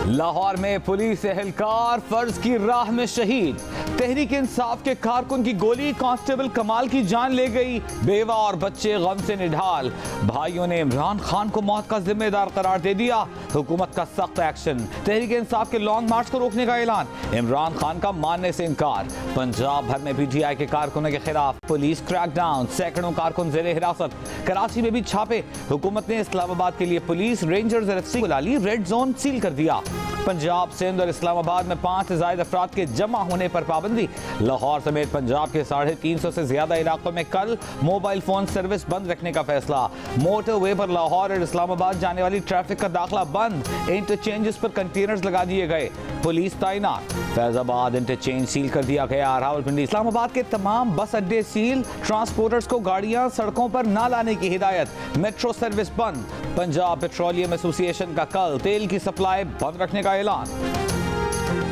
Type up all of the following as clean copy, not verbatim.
लाहौर में पुलिस एहलकार फर्ज की राह में शहीद। तहरीक इंसाफ के कारकुन की गोली कांस्टेबल कमाल की जान ले गई। बेवा और बच्चे गम से निढाल। भाइयों ने इमरान खान को मौत का जिम्मेदार करार दे दिया। हुकूमत का सख्त एक्शन। तहरीक इंसाफ के लॉन्ग मार्च को रोकने का ऐलान। इमरान खान का मानने से इनकार। पंजाब भर में PTI के कारकुनों के खिलाफ पुलिस क्रैकडाउन। सैकड़ों कारकुन जेरे हिरासत। कराची में भी छापे। हुकूमत ने इस्लामाबाद के लिए पुलिस रेंजर्स RFC बुला ली। रेड जोन सील कर दिया। पंजाब, सिंध और इस्लामाबाद में 5 से ज़ायद अफराद के जमा होने पर पाबंदी। लाहौर समेत पंजाब के 350 से ज्यादा इलाकों में कल मोबाइल फोन सर्विस बंद रखने का फैसला। मोटरवे पर लाहौर और इस्लामाबाद जाने वाली ट्रैफिक का दाखिला बंद। इंटरचेंजेस पर कंटेनर्स लगा दिए गए। पुलिस तैनात। फैजाबाद इंटरचेंज सील कर दिया गया। रावलपिंडी, इस्लामाबाद के तमाम बस अड्डे सील। ट्रांसपोर्टर्स को गाड़ियां सड़कों पर न लाने की हिदायत। मेट्रो सर्विस बंद। पंजाब पेट्रोलियम एसोसिएशन का कल तेल की सप्लाई बंद रखने का ऐलान।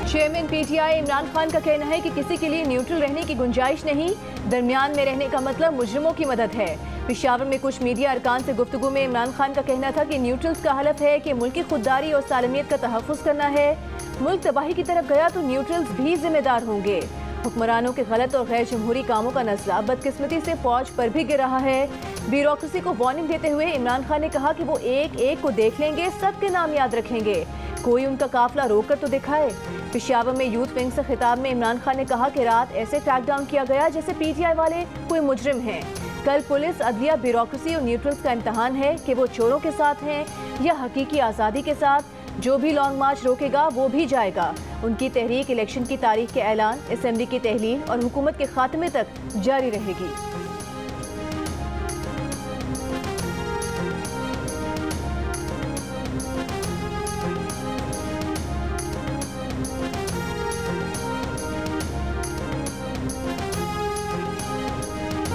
चेयरमैन PTI इमरान खान का कहना है कि किसी के लिए न्यूट्रल रहने की गुंजाइश नहीं। दरमियान में रहने का मतलब मुजरिमों की मदद है। पेशावर में कुछ मीडिया अरकान से गुफ्तगू में इमरान खान का कहना था कि न्यूट्रल्स का हलफ है कि मुल्क की खुददारी और सालमियत का तहफ़्फ़ुज़ करना है। मुल्क तबाही की तरफ गया तो न्यूट्रल्स भी जिम्मेदार होंगे। हुक्मरानों के गलत और गैर जमहूरी कामों का नस्ला बदकिस्मती से फौज पर भी गिर रहा है। ब्यूरोक्रेसी को वार्निंग देते हुए इमरान खान ने कहा कि वो एक एक को देख लेंगे, सबके नाम याद रखेंगे। कोई उनका काफिला रोककर तो दिखाए। पेशावर में यूथ विंग से खिताब में इमरान खान ने कहा कि रात ऐसे क्रैकडाउन किया गया जैसे PTI वाले कोई मुजरिम हैं। कल पुलिस, अदलिया, ब्यूरोक्रेसी और न्यूट्रल्स का इम्तहान है कि वो चोरों के साथ हैं या हकीकी आज़ादी के साथ। जो भी लॉन्ग मार्च रोकेगा वो भी जाएगा। उनकी तहरीक इलेक्शन की तारीख के ऐलान, असेंबली की तहलील और हुकूमत के खात्मे तक जारी रहेगी।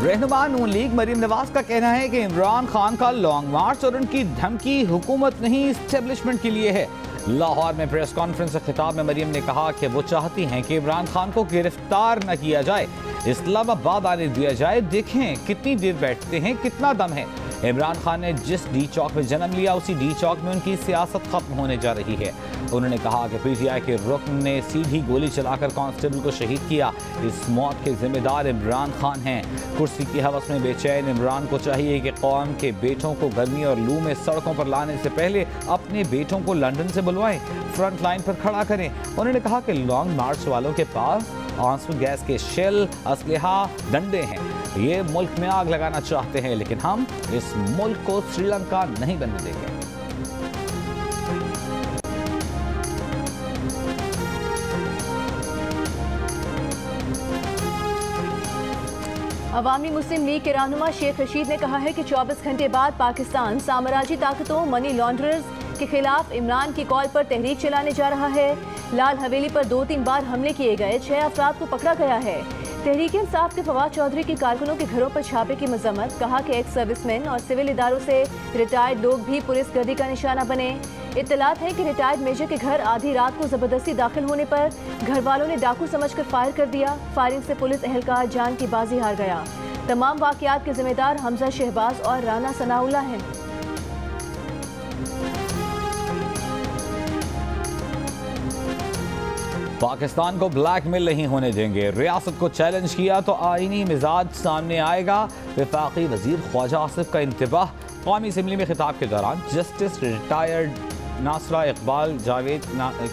रहनुमा नून लीग मरीम नवाज का कहना है कि इमरान खान का लॉन्ग मार्च और उनकी धमकी हुकूमत नहीं इस्टेब्लिशमेंट के लिए है। लाहौर में प्रेस कॉन्फ्रेंस से खिताब में मरीम ने कहा कि वो चाहती हैं कि इमरान खान को गिरफ्तार न किया जाए, इस्लामाबाद आने दिया जाए। देखें कितनी देर बैठते हैं, कितना दम है। इमरान खान ने जिस D चौक में जन्म लिया उसी D चौक में उनकी सियासत खत्म होने जा रही है। उन्होंने कहा कि PTI के रुकन ने सीधी गोली चलाकर कांस्टेबल को शहीद किया। इस मौत के जिम्मेदार इमरान खान हैं। कुर्सी की हवस में बेचैन इमरान को चाहिए कि कौम के बेटों को गर्मी और लू में सड़कों पर लाने से पहले अपने बेटों को लंदन से बुलवाएं, फ्रंट लाइन पर खड़ा करें। उन्होंने कहा कि लॉन्ग मार्च वालों के पास आंसू गैस के शेल, असलहा, डंडे हैं। ये मुल्क में आग लगाना चाहते हैं, लेकिन हम इस मुल्क को श्रीलंका नहीं बनने देंगे। अवामी मुस्लिम लीग के रहनुमा शेख रशीद ने कहा है कि 24 घंटे बाद पाकिस्तान साम्राज्यी ताकतों, मनी लॉन्ड्रर्स के खिलाफ इमरान की कॉल पर तहरीक चलाने जा रहा है। लाल हवेली पर 2-3 बार हमले किए गए, 6 अफराद को पकड़ा गया है। तहरीक इंसाफ के फवाद चौधरी की कारकुनों के घरों पर छापे की मजम्मत। कहा कि एक्स सर्विसमैन और सिविल इदारों से रिटायर्ड लोग भी पुलिस गर्दी का निशाना बने। इत्तलात है कि रिटायर्ड मेजर के घर आधी रात को जबरदस्ती दाखिल होने पर घर वालों ने डाकू समझकर फायर कर दिया। फायरिंग से पुलिस एहलकार जान की बाजी हार गया। तमाम वाकयात के जिम्मेदार हमजा शहबाज और राना सनाउल्लाह हैं। पाकिस्तान को ब्लैकमेल नहीं होने देंगे। रियासत को चैलेंज किया तो आईनी मिजाज सामने आएगा। वफाकी वजीर ख्वाजा आसिफ का इंतबाह। कौमी असम्बली में खिताब के दौरान जस्टिस रिटायर्ड नासरा इकबाल जावेद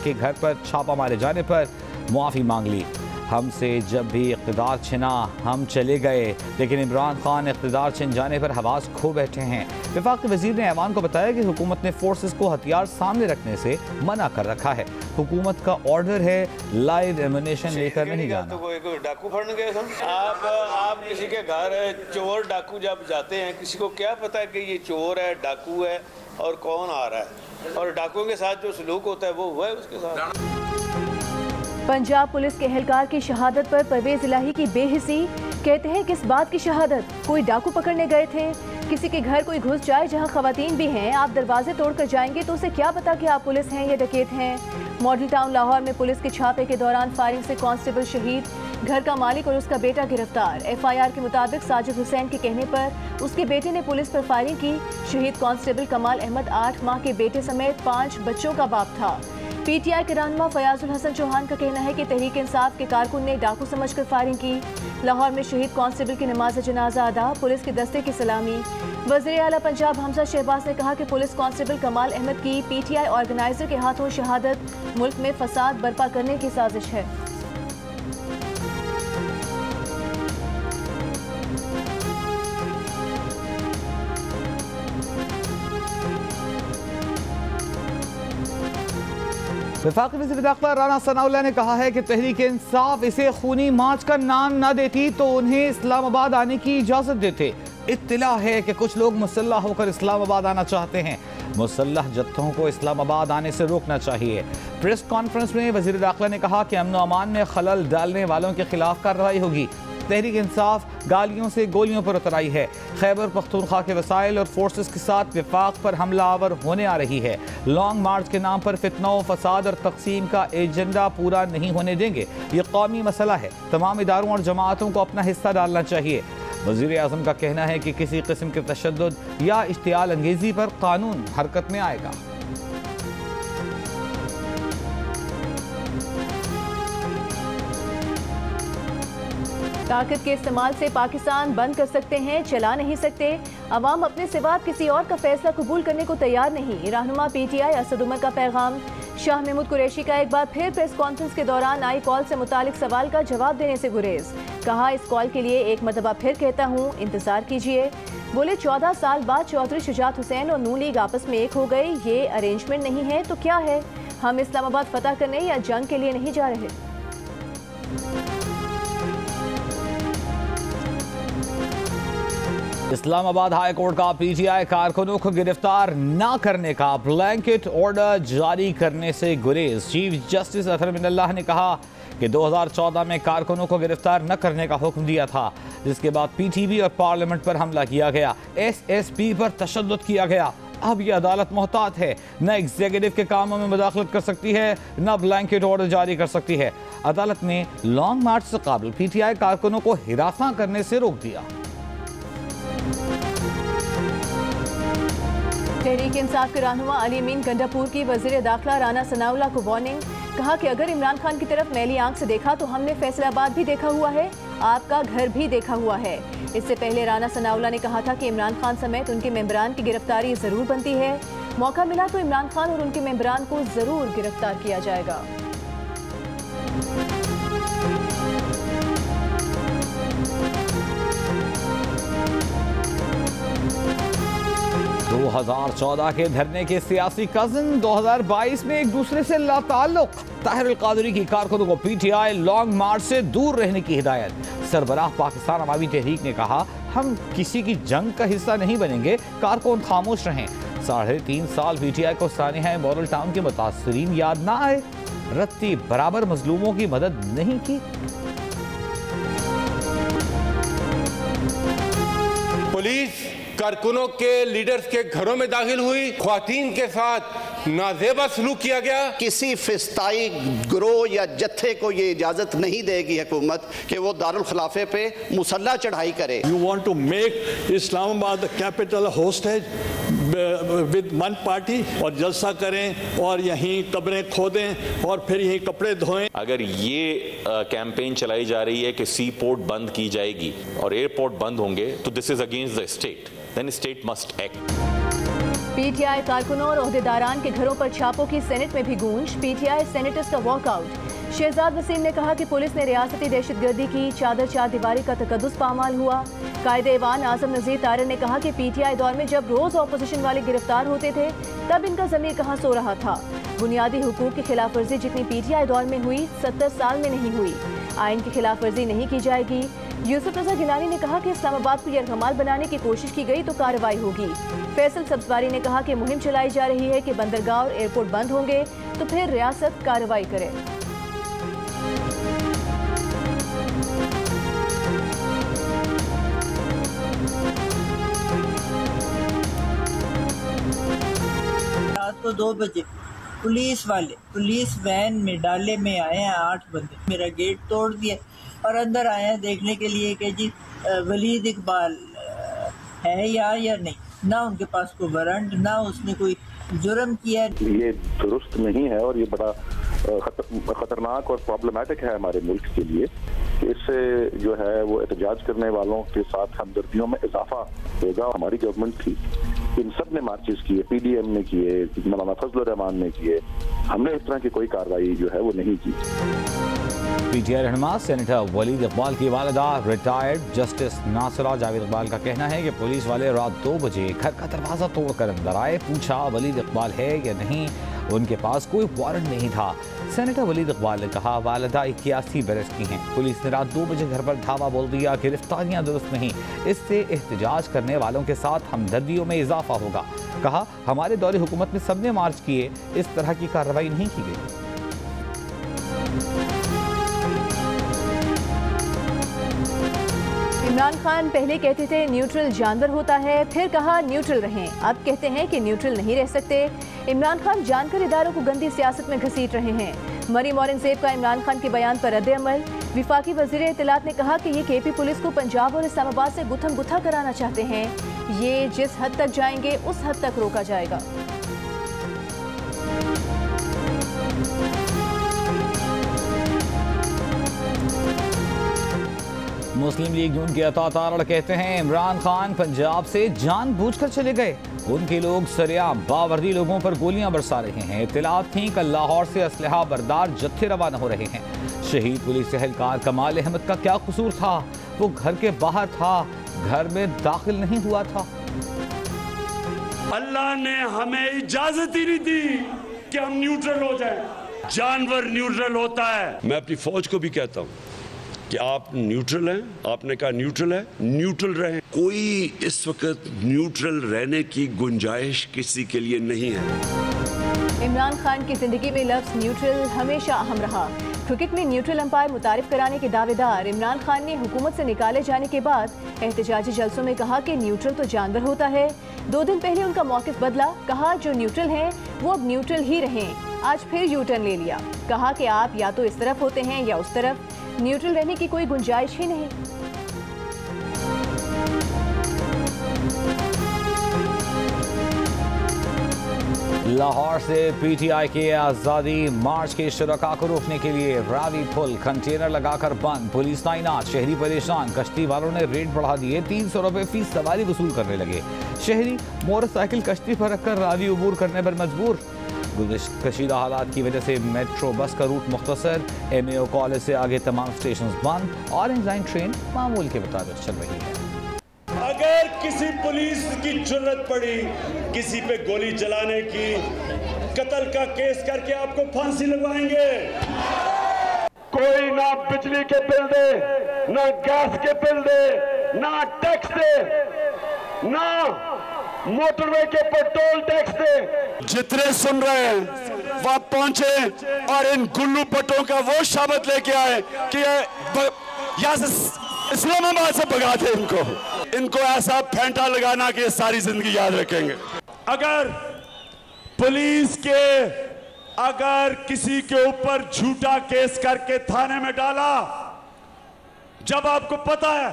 के घर पर छापा मारे जाने पर मुआफ़ी मांग ली। हमसे जब भी इक़्तिदार छिना हम चले गए, लेकिन इमरान खान इक़्तिदार छिन जाने पर हवास खो बैठे हैं। वफाकी वज़ीर ने ऐवान को बताया कि हुकूमत ने फोर्सेस को हथियार सामने रखने से मना कर रखा है। हुकूमत का ऑर्डर है लाइव एमुनेशन लेकर नहीं जाना। तो कोई डाकू फड़ने गए थे आप किसी के घर चोर डाकू जब जाते हैं, किसी को क्या पता है कि ये चोर है, डाकू है और कौन आ रहा है, और डाकुओं के साथ जो सलूक होता है वो हुआ है उसके साथ। पंजाब पुलिस के एहलकार की शहादत पर परवेज इलाही की बेहिसी। कहते हैं किस बात की शहादत? कोई डाकू पकड़ने गए थे। किसी के घर कोई घुस जाए जहां खवातीन भी हैं, आप दरवाजे तोड़कर जाएंगे तो उसे क्या पता कि आप पुलिस हैं या डकैत हैं। मॉडल टाउन लाहौर में पुलिस के छापे के दौरान फायरिंग से कांस्टेबल शहीद, घर का मालिक और उसका बेटा गिरफ्तार। FIR के मुताबिक साजिद हुसैन के कहने पर उसके बेटे ने पुलिस पर फायरिंग की। शहीद कांस्टेबल कमाल अहमद 8 माह के बेटे समेत 5 बच्चों का बाप था। पीटीआई के रहनुमा फयाजुल हसन चौहान का कहना है कि तहरीक इंसाफ के कारकुन ने डाकू समझकर फायरिंग की। लाहौर में शहीद कांस्टेबल की नमाज जनाजा अदा, पुलिस के दस्ते की सलामी। वज़ीर आला पंजाब हमजा शहबाज ने कहा कि पुलिस कांस्टेबल कमाल अहमद की पीटीआई ऑर्गेनाइजर के हाथों शहादत मुल्क में फसाद बर्पा करने की साजिश है। वफाकी वज़ीर दाखिला राना सनाउल्लाह ने कहा है कि तहरीक इंसाफ इसे खूनी मार्च का नाम न देती तो उन्हें इस्लामाबाद आने की इजाज़त देते। इत्तला है कि कुछ लोग मुसल्लह होकर इस्लामाबाद आना चाहते हैं। मुसल्लह जत्थों को इस्लामाबाद आने से रोकना चाहिए। प्रेस कॉन्फ्रेंस में वज़ीर दाखिला ने कहा कि अमन व अमान में खलल डालने वालों के खिलाफ कार्रवाई होगी। तहरीक इंसाफ गालियों से गोलियों पर उतर आई है। खैबर पख्तूनख्वा के वसाइल और फोर्सेस के साथ विफाक पर हमलावर होने आ रही है। लॉन्ग मार्च के नाम पर फितना फसाद और तकसीम का एजेंडा पूरा नहीं होने देंगे। ये कौमी मसला है। तमाम इदारों और जमातों को अपना हिस्सा डालना चाहिए। वज़ीर आज़म का कहना है कि किसी किस्म के तशद्दुद या इश्तियाल अंगेजी पर कानून हरकत में आएगा। ताकत के इस्तेमाल से पाकिस्तान बंद कर सकते हैं, चला नहीं सकते। अवाम अपने सिवा किसी और का फैसला कबूल करने को तैयार नहीं। रहनुमा पीटीआई असद उमर का पैगाम। शाह महमूद कुरैशी का एक बार फिर प्रेस कॉन्फ्रेंस के दौरान आई कॉल से मुतालिक सवाल का जवाब देने से गुरेज। कहा, इस कॉल के लिए एक मरतबा फिर कहता हूँ, इंतजार कीजिए। बोले 14 साल बाद चौधरी शुजात हुसैन और नून लीग आपस में एक हो गए। ये अरेंजमेंट नहीं है तो क्या है? हम इस्लामाबाद फतह करने या जंग के लिए नहीं जा रहे। इस्लामाबाद हाई कोर्ट का पीटीआई कारकुनों को गिरफ्तार न करने का ब्लैंकेट ऑर्डर जारी करने से गुरेज। चीफ जस्टिस अतहर मिनल्लाह ने कहा कि 2014 में कारकुनों को गिरफ्तार न करने का हुक्म दिया था, जिसके बाद पीटीबी और पार्लियामेंट पर हमला किया गया, एसएसपी पर तशद्दुद किया गया। अब ये अदालत मोहतात है, न एग्जीक्यूटिव के कामों में मुदाखलत कर सकती है, न ब्लैंकेट ऑर्डर जारी कर सकती है। अदालत ने लॉन्ग मार्च से काबिल पीटीआई कारकुनों को हिरासा करने से रोक दिया। तहरीक इंसाफ के रहनुमा अली अमीन गंडापुर की वज़ीर दाखिला राना सनाउल्लाह को वार्निंग। कहा कि अगर इमरान खान की तरफ मैली आंख से देखा तो हमने फैसलाबाद भी देखा हुआ है, आपका घर भी देखा हुआ है। इससे पहले राना सनाउल्लाह ने कहा था कि इमरान खान समेत उनके मेंबरान की गिरफ्तारी जरूर बनती है। मौका मिला तो इमरान खान और उनके मेंबरान को जरूर गिरफ्तार किया जाएगा। 2014 के धरने के सियासी कज़न 2022 में एक दूसरे से लाताल्लुक। ताहिर अल-कादरी की कारकुनों को पीटीआई लॉन्ग मार्च से दूर रहने की हिदायत। सरबराह पाकिस्तान अवामी तहरीक ने कहा, हम किसी की जंग का हिस्सा नहीं बनेंगे, कारकुन खामोश रहें। 3.5 साल पीटीआई को सानिया मॉडल टाउन के मुतासरीन याद ना आए, रत्ती बराबर मजलूमों की मदद नहीं की। पुलिस कारकुनों के लीडर्स के घरों में दाखिल हुई, ख्वातीन के साथ नाजेबा सलूक किया गया। किसी फिस्ताई ग्रोह या जत्थे को ये इजाजत नहीं देगी हुकूमत कि वो दारुल खिलाफे पे मुसल्ला चढ़ाई करे। You want to make Islamabad the capital hostage with one party और जलसा करें और यहीं कब्रें खोदें और फिर यहीं कपड़े धोएं। अगर ये कैंपेन चलाई जा रही है कि सी पोर्ट बंद की जाएगी और एयरपोर्ट बंद होंगे तो this is against the state, then state must act. PTI कारकुनों और ओहदेदारान के घरों पर छापों की सेनेट में भी गूंज। पीटीआई सेनेटर्स का वॉकआउट। शहजाद वसीम ने कहा कि पुलिस ने रियासती दहशतगर्दी की चादर चार दीवारी का तकद्दुस पामाल हुआ। कायदे ईवान आजम नज़ीर तारर ने कहा कि पीटीआई दौर में जब रोज ऑपोजिशन वाले गिरफ्तार होते थे तब इनका ज़मीर कहाँ सो रहा था। बुनियादी हुकूक की खिलाफ वर्जी जितनी पीटीआई दौर में हुई 70 साल में नहीं हुई। आइन की खिलाफ वर्जी नहीं की जाएगी। यूसुफ रजा गिलानी ने कहा कि इस्लामाबाद को यरगमाल बनाने की कोशिश की गई तो कार्रवाई होगी। फैसल सब्जवारी ने कहा कि मुहिम चलाई जा रही है कि बंदरगाह और एयरपोर्ट बंद होंगे तो फिर रियासत कार्रवाई करे। रात को 2 बजे पुलिस वाले पुलिस वैन में डाले में आए हैं 8 बंदे। मेरा गेट तोड़ दिया और अंदर आए हैं देखने के लिए कि जी वलीद इकबाल है या नहीं। ना उनके पास कोई वारंट, ना उसने कोई जुर्म किया। ये दुरुस्त नहीं है और ये बड़ा खतरनाक और प्रॉब्लमेटिक है हमारे मुल्क के लिए कि इससे जो है वो एहतजाज करने वालों के साथ हमदर्दियों में इजाफा होगा। हमारी गवर्नमेंट थी, इन सब ने मार्चेस किए, PDM ने किए, मौलाना फजल रहमान ने किए, हमने इस तरह की कोई कार्रवाई जो है वो नहीं की। PTI रहनुमा सेनेटर वलीद इकबाल की वालिदा रिटायर्ड जस्टिस नासिरा जावेद इकबाल का कहना है कि पुलिस वाले रात 2 बजे घर का दरवाजा तोड़कर अंदर आए। पूछा वलीद इकबाल है या नहीं, उनके पास कोई वारंट नहीं था। सेनेटर वलीद इकबाल ने कहा वालिदा 81 बरस की हैं, पुलिस ने रात 2 बजे घर पर धावा बोल दिया, गिरफ्तारियां दुरुस्त नहीं, इससे एहतजाज करने वालों के साथ हमदर्दियों में इजाफा होगा। कहा हमारे दौरे हुकूमत में सबने मार्च किए, इस तरह की कार्रवाई नहीं की गई। इमरान खान पहले कहते थे न्यूट्रल जानवर होता है, फिर कहा न्यूट्रल रहें, अब कहते हैं कि न्यूट्रल नहीं रह सकते। इमरान खान जानकर इदारों को गंदी सियासत में घसीट रहे हैं। मरीम औरंगजेब का इमरान खान के बयान पर रद्द अमल। विफाकी वज़ीर इत्तलात ने कहा कि ये KP पुलिस को पंजाब और इस्लामाबाद से गुत्थम गुत्था कराना चाहते हैं, ये जिस हद तक जाएंगे उस हद तक रोका जाएगा। मुस्लिम लीग नून के अता तारड़ कहते हैं इमरान खान पंजाब से जानबूझकर चले गए, उनके लोग सरेआम बावर्दी लोगों पर गोलियां बरसा रहे हैं। इत्तलात थी कि लाहौर से असलहा बरदार जत्थे रवाना हो रहे हैं। शहीद पुलिस एहलकार कमाल अहमद का क्या कसूर था, वो घर के बाहर था, घर में दाखिल नहीं हुआ था। अल्लाह ने हमें इजाजत ही नहीं दी कि हम न्यूट्रल हो जाएं। जानवर न्यूट्रल होता है। मैं अपनी फौज को भी कहता हूँ कि आप न्यूट्रल हैं, आपने कहा न्यूट्रल है, न्यूट्रल रहें। कोई इस वक्त न्यूट्रल रहने की गुंजाइश किसी के लिए नहीं है। इमरान खान की जिंदगी में लफ्ज न्यूट्रल हमेशा अहम रहा। क्रिकेट में न्यूट्रल अंपायर मुतारिफ कराने के दावेदार इमरान खान ने हुकूमत से निकाले जाने के बाद एहतजाजी जलसों में कहा कि न्यूट्रल तो जानवर होता है। 2 दिन पहले उनका मौक़िफ़ बदला, कहा जो न्यूट्रल हैं वो अब न्यूट्रल ही रहें। आज फिर यू टर्न ले लिया, कहा कि आप या तो इस तरफ होते हैं या उस तरफ, न्यूट्रल रहने की कोई गुंजाइश ही नहीं। लाहौर से PTI के आज़ादी मार्च के शुरका को रोकने के लिए रावी पुल कंटेनर लगाकर बंद, पुलिस तैनात, शहरी परेशान। कश्ती वालों ने रेट बढ़ा दिए, 300 रुपए फीस सवारी वसूल करने लगे। शहरी मोटरसाइकिल कश्ती पर रखकर रावी अबूर करने पर मजबूर। कशीदा हालात की वजह से मेट्रो बस का रूट मुख्तसर, MAO कॉलेज से आगे तमाम स्टेशन बंद। ऑरेंज लाइन ट्रेन मामूल के मुताबिक चल रही है। अगर किसी पुलिस की जुर्रत पड़ी किसी पे गोली चलाने की, कत्ल का केस करके आपको फांसी लगवाएंगे। कोई ना बिजली के बिल दे, ना गैस के बिल दे, ना टैक्स दे, ना मोटरवे के पेट्रोल टैक्स दे। जितने सुन रहे हैं वह पहुंचे और इन गुल्लू पट्टों का वो शब्द लेके आए कि यहाँ से इस्लामाबाद से भगा दे इनको ऐसा फेंटा लगाना कि सारी जिंदगी याद रखेंगे। अगर पुलिस के अगर किसी के ऊपर झूठा केस करके थाने में डाला, जब आपको पता है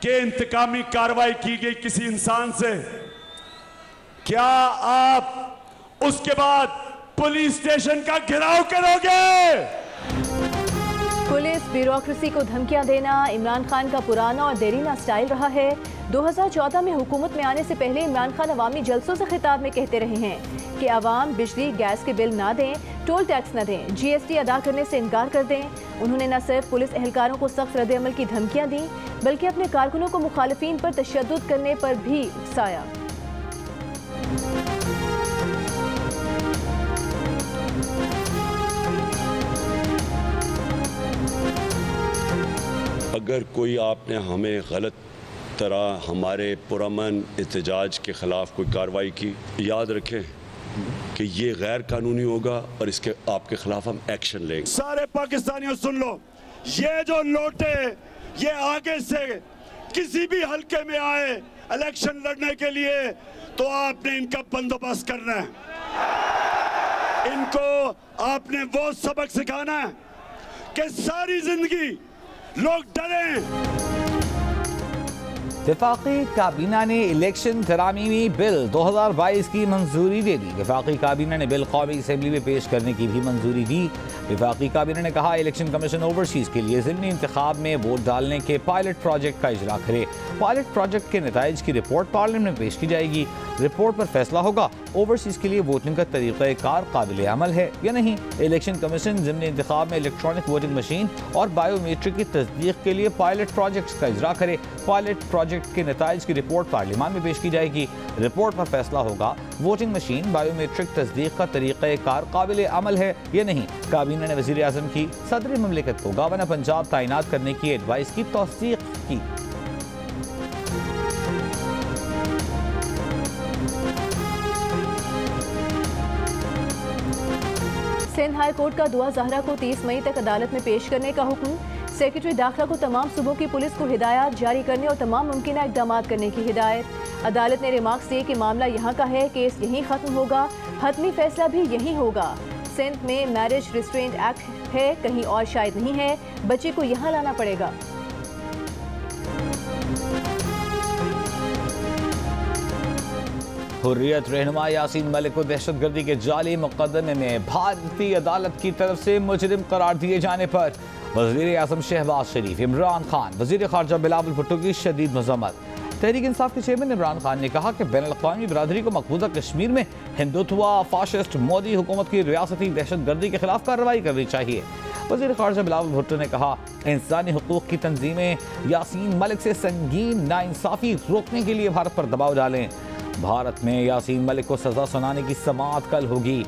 कि इंतकामी कार्रवाई की गई किसी इंसान से, क्या आप उसके बाद पुलिस स्टेशन का घेराव करोगे? पुलिस ब्यूरोक्रेसी को धमकियां देना इमरान खान का पुराना और देरीना स्टाइल रहा है। 2014 में हुकूमत में आने से पहले इमरान खान अवामी जलसों से खिताब में कहते रहे हैं कि अवाम बिजली गैस के बिल ना दें, टोल टैक्स न दें, GST अदा करने से इनकार कर दें। उन्होंने न सिर्फ पुलिस एहलकारों को सख्त रद्द-ए-अमल की धमकियां दी, बल्कि अपने कारकुनों को मुखालिफिन पर तशद्दुद करने पर भी उकसाया। अगर कोई आपने हमें गलत तरह हमारे पुरअमन एहतजाज के ख़िलाफ़ कोई कार्रवाई की, याद रखें कि ये गैर कानूनी होगा और इसके आपके ख़िलाफ़ हम एक्शन लेंगे। सारे पाकिस्तानियों सुन लो, ये जो लोटे ये आगे से किसी भी हल्के में आए इलेक्शन लड़ने के लिए तो आपने इनका बंदोबस्त करना है। इनको आपने वो सबक सिखाना है कि सारी जिंदगी लोग डरें, वफाकी काबीना ने इलेक्शन तरामीमी बिल 2022 की मंजूरी दे दी। वफाकी काबीना ने बिल कौमी असम्बली में पेश करने की भी मंजूरी दी। वफाकी काबीना ने कहा इलेक्शन कमीशन ओवरसीज के लिए ज़िमनी इंतखाब में वोट डालने के पायलट प्रोजेक्ट का इजरा करे। पायलट प्रोजेक्ट के नताइज की रिपोर्ट पार्लियामेंट में पेश की जाएगी। रिपोर्ट पर फैसला होगा ओवरसीज के लिए वोटिंग का तरीक़ाकार काबिल अमल है या नहीं। इलेक्शन कमीशन ज़िमनी इंतखाब में इलेक्ट्रॉनिक वोटिंग मशीन और बायोमेट्रिक की तस्दीक के लिए पायलट प्रोजेक्ट्स का इजरा करे। पायलट प्रोजेक्ट के नताइज की रिपोर्ट पार्लियामान में पेश की जाएगी। रिपोर्ट पर फैसला होगा वोटिंग मशीन बायोमेट्रिक तस्दीक का तरीक़ाकार काबिल अमल है या नहीं। काबीना ने वज़ीर आज़म की सदर मुमलिकत को गवर्नर पंजाब तैनात करने की एडवाइस की तौसीक की। सिंध हाई कोर्ट का दुआ ज़हरा को 30 मई तक अदालत में पेश करने का हुक्म। सेक्रेटरी दाखिला को तमाम सूबों की पुलिस को हिदायत जारी करने और तमाम मुमकिन इक़दाम करने की हिदायत। अदालत ने रिमार्क्स दिए कि मामला यहाँ का है, केस यहीं ख़त्म होगा, हतमी फैसला भी यहीं होगा। सिंध में मैरिज रिस्ट्रेंट एक्ट है, कहीं और शायद नहीं है, बच्चे को यहाँ लाना पड़ेगा। हुर्रियत रहनुमा यासीन मलिक को दहशतगर्दी के जाली मुकदमे में भारतीय अदालत की तरफ से मुजरिम करार दिए जाने पर वज़ीर आज़म शहबाज शरीफ, इमरान खान, वज़ीर ख़ारजा बिलावल भुट्टो की शदीद मज़म्मत। तहरीक इंसाफ के चेयरमैन इमरान खान ने कहा कि बैनुल-अक़वामी बिरादरी को मकबूजा कश्मीर में हिंदुत्वा फाशिस्ट मोदी हुकूमत की रियासती दहशतगर्दी के खिलाफ कार्रवाई करनी चाहिए। वज़ीर ख़ारजा बिलावल भुट्टो ने कहा इंसानी हुकूक़ की तंजीमें यासीन मलिक से संगीन नाइंसाफ़ी रोकने के लिए भारत पर दबाव डालें। भारत में यासीन मलिक को सज़ा सुनाने की समाअत कल होगी।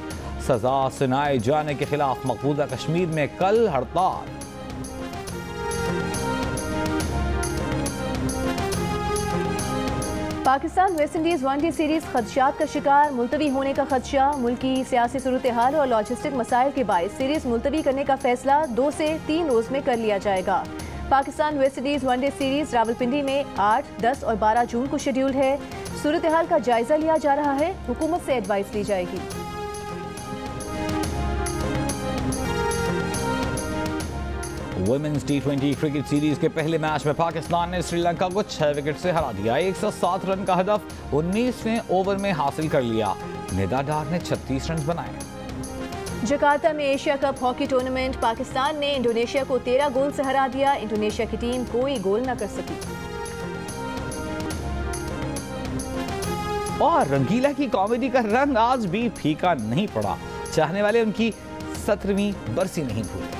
सज़ा सुनाए जाने के खिलाफ मकबूजा कश्मीर में कल हड़ताल। Pakistan West Indies one day series खदशात का शिकार, मुलतवी होने का खदशा। मुल्की सियासी सूरत हाल और लॉजिस्टिक मसाइल के बायस सीरीज मुलतवी करने का फैसला 2 से 3 रोज़ में कर लिया जाएगा। Pakistan West Indies one day series Rawalpindi में 8, 10 और 12 जून को शेड्यूल है। सूरत हाल का जायजा लिया जा रहा है, हुकूमत से एडवाइस ली जाएगी। वुमेन्स T20 क्रिकेट सीरीज के पहले मैच में पाकिस्तान ने श्रीलंका को 6 विकेट से हरा दिया। 107 रन का हदफ 19वें ओवर में हासिल कर लिया। निदा डार ने 36 रन बनाए। जकार्ता में Asia cup hockey tournament, Pakistan ने इंडोनेशिया को 13 गोल से हरा दिया। इंडोनेशिया की टीम कोई गोल न कर सकी। और रंगीला की कॉमेडी का रंग आज भी फीका नहीं पड़ा। चाहने वाले उनकी 17वीं बरसी नहीं भूले।